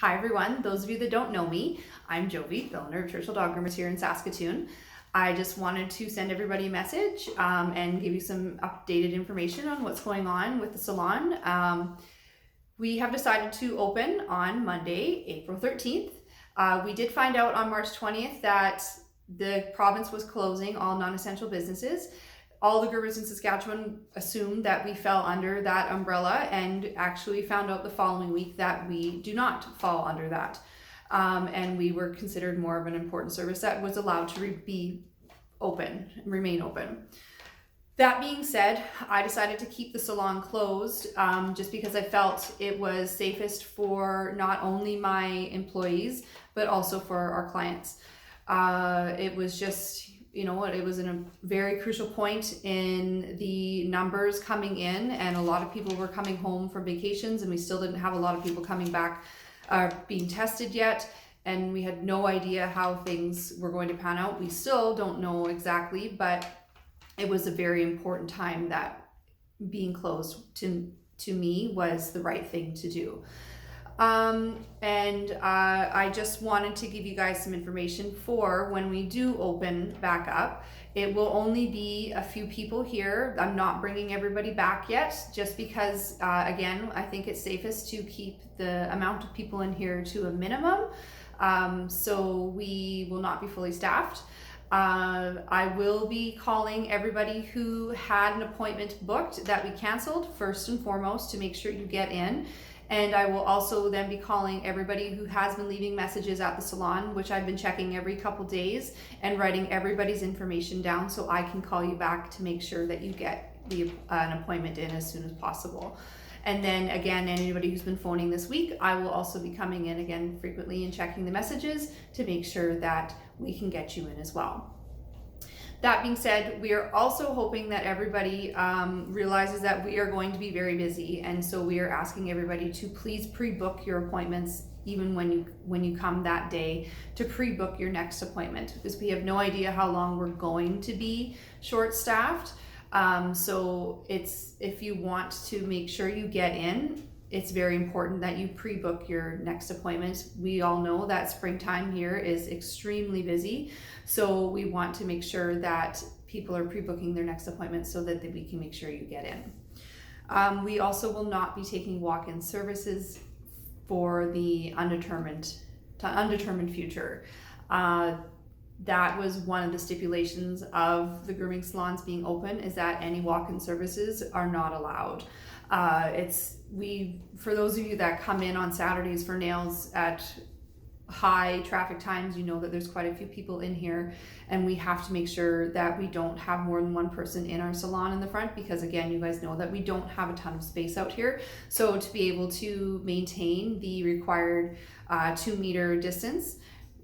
Hi everyone, those of you that don't know me, I'm Jovi, the owner of Churchill Dog Groomers here in Saskatoon. I just wanted to send everybody a message and give you some updated information on what's going on with the salon. We have decided to open on Monday, April 13th. We did find out on March 20th that the province was closing all non-essential businesses. All the groomers in Saskatchewan assumed that we fell under that umbrella, and actually found out the following week that we do not fall under that. And we were considered more of an important service that was allowed to remain open. That being said, I decided to keep the salon closed just because I felt it was safest for not only my employees, but also for our clients. It was just, it was in a very crucial point in the numbers coming in, and a lot of people were coming home from vacations, and we still didn't have a lot of people coming back being tested yet, and we had no idea how things were going to pan out. We still don't know exactly, but it was a very important time that being closed to me was the right thing to do. I just wanted to give you guys some information for when we do open back up. It will only be a few people here. I'm not bringing everybody back yet, just because, again, I think it's safest to keep the amount of people in here to a minimum. So we will not be fully staffed. I will be calling everybody who had an appointment booked that we canceled first and foremost to make sure you get in. And I will also then be calling everybody who has been leaving messages at the salon, which I've been checking every couple days and writing everybody's information down so I can call you back to make sure that you get an appointment in as soon as possible. And then again, anybody who's been phoning this week, I will also be coming in again frequently and checking the messages to make sure that we can get you in as well. That being said, we are also hoping that everybody realizes that we are going to be very busy, and so we are asking everybody to please pre-book your appointments, even when you come that day, to pre-book your next appointment, because we have no idea how long we're going to be short-staffed. So if you want to make sure you get in, it's very important that you pre-book your next appointment. We all know that springtime here is extremely busy, so we want to make sure that people are pre-booking their next appointment so that we can make sure you get in. We also will not be taking walk-in services for the undetermined future. That was one of the stipulations of the grooming salons being open, is that any walk-in services are not allowed. For those of you that come in on Saturdays for nails at high traffic times, you know that there's quite a few people in here, and we have to make sure that we don't have more than one person in our salon in the front, because again, you guys know that we don't have a ton of space out here. So to be able to maintain the required 2-meter distance,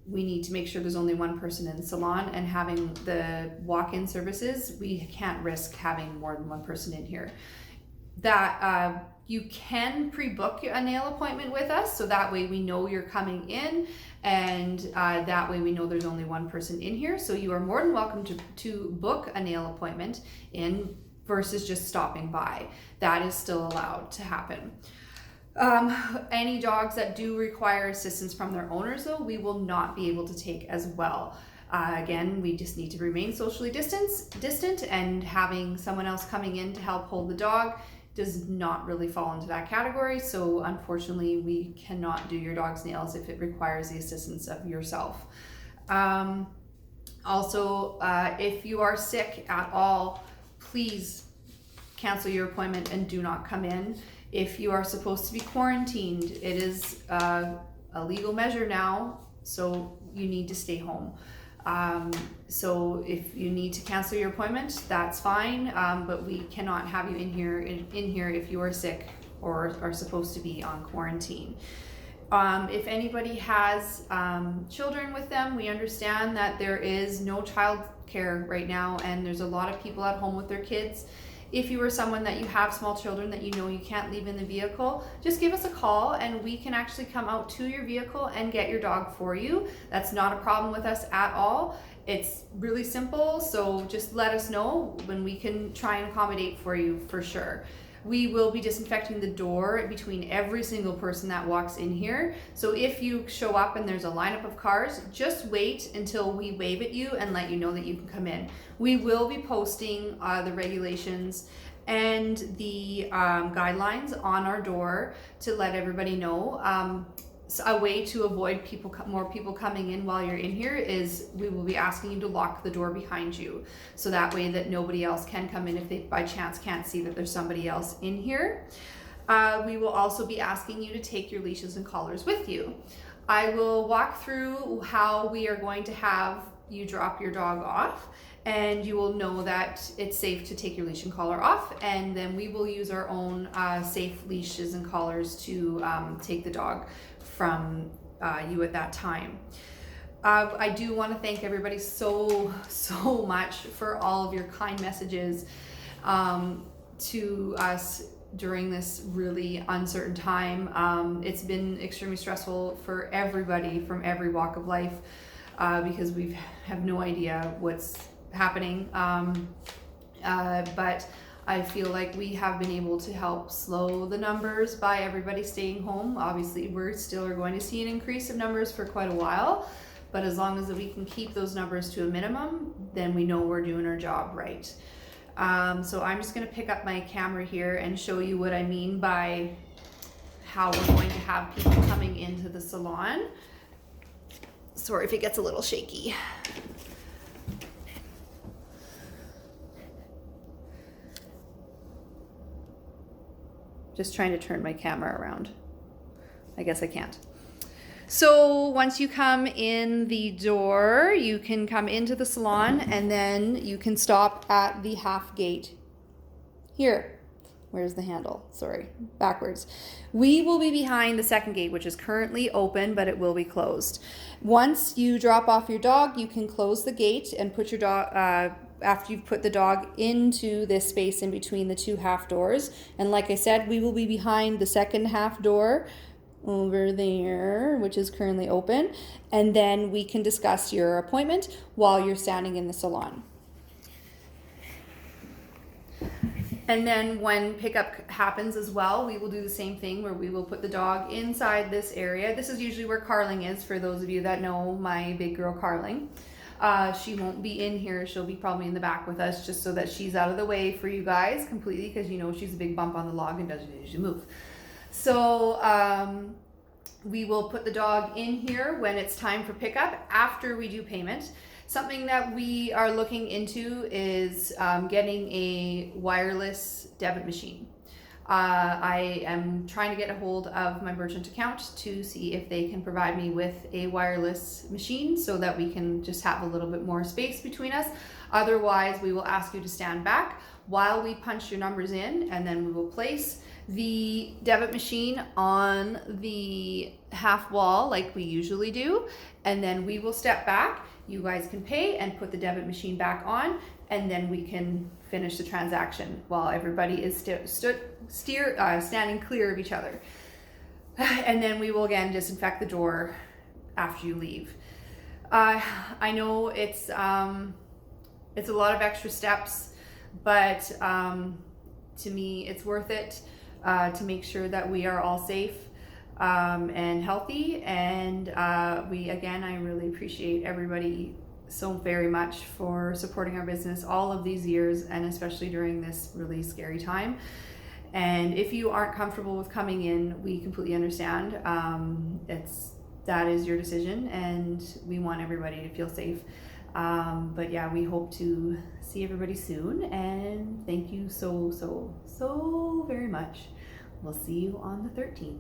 we need to make sure there's only one person in the salon, and having the walk-in services, we can't risk having more than one person in here. That you can pre-book a nail appointment with us, so that way we know you're coming in, and that way we know there's only one person in here. So you are more than welcome to book a nail appointment in versus just stopping by. That is still allowed to happen. Any dogs that do require assistance from their owners, though, we will not be able to take as well. Again, we just need to remain socially distant, and having someone else coming in to help hold the dog does not really fall into that category. So unfortunately, we cannot do your dog's nails if it requires the assistance of yourself. Also, if you are sick at all, please cancel your appointment and do not come in. If you are supposed to be quarantined, it is a legal measure now, so you need to stay home. So if you need to cancel your appointment, that's fine, but we cannot have you in here if you are sick or are supposed to be on quarantine. If anybody has children with them, we understand that there is no child care right now, and there's a lot of people at home with their kids. If you are someone that you have small children that you know you can't leave in the vehicle, just give us a call and we can actually come out to your vehicle and get your dog for you. That's not a problem with us at all. It's really simple, so just let us know when we can try and accommodate for you for sure. We will be disinfecting the door between every single person that walks in here. So if you show up and there's a lineup of cars, just wait until we wave at you and let you know that you can come in. We will be posting the regulations and the guidelines on our door to let everybody know. So a way to avoid more people coming in while you're in here is we will be asking you to lock the door behind you, so that way that nobody else can come in if they by chance can't see that there's somebody else in here. We will also be asking you to take your leashes and collars with you. I will walk through how we are going to have you drop your dog off, and you will know that it's safe to take your leash and collar off, and then we will use our own safe leashes and collars to take the dog from you at that time. I do want to thank everybody so much for all of your kind messages to us during this really uncertain time. It's been extremely stressful for everybody from every walk of life because we have no idea what's happening. But I feel like we have been able to help slow the numbers by everybody staying home. Obviously, we're still are going to see an increase of numbers for quite a while, but as long as we can keep those numbers to a minimum, then we know we're doing our job right. So I'm just going to pick up my camera here and show you what I mean by how we're going to have people coming into the salon. Sorry if it gets a little shaky. Just trying to turn my camera around. I guess I can't. So once you come in the door, you can come into the salon and then you can stop at the half gate here. Where's the handle? Sorry, backwards. We will be behind the second gate, which is currently open, but it will be closed. Once you drop off your dog, you can close the gate and put your dog, after you've put the dog into this space in between the two half doors. And like I said, we will be behind the second half door over there, which is currently open. And then we can discuss your appointment while you're standing in the salon. And then when pickup happens as well, we will do the same thing where we will put the dog inside this area. This is usually where Carling is, for those of you that know my big girl Carling. She won't be in here. She'll be probably in the back with us, just so that she's out of the way for you guys completely, because you know she's a big bump on the log and doesn't usually move. So we will put the dog in here when it's time for pickup after we do payment. Something that we are looking into is getting a wireless debit machine. I am trying to get a hold of my merchant account to see if they can provide me with a wireless machine so that we can just have a little bit more space between us. Otherwise, we will ask you to stand back while we punch your numbers in, and then we will place the debit machine on the half wall like we usually do, and then we will step back. You guys can pay and put the debit machine back on, and then we can finish the transaction while everybody is standing clear of each other. And then we will again disinfect the door after you leave. I know it's a lot of extra steps, but to me it's worth it to make sure that we are all safe and healthy. And I really appreciate everybody so very much for supporting our business all of these years, and especially during this really scary time. And if you aren't comfortable with coming in, we completely understand. That is your decision, and we want everybody to feel safe. But yeah, we hope to see everybody soon, and thank you so very much. We'll see you on the 13th.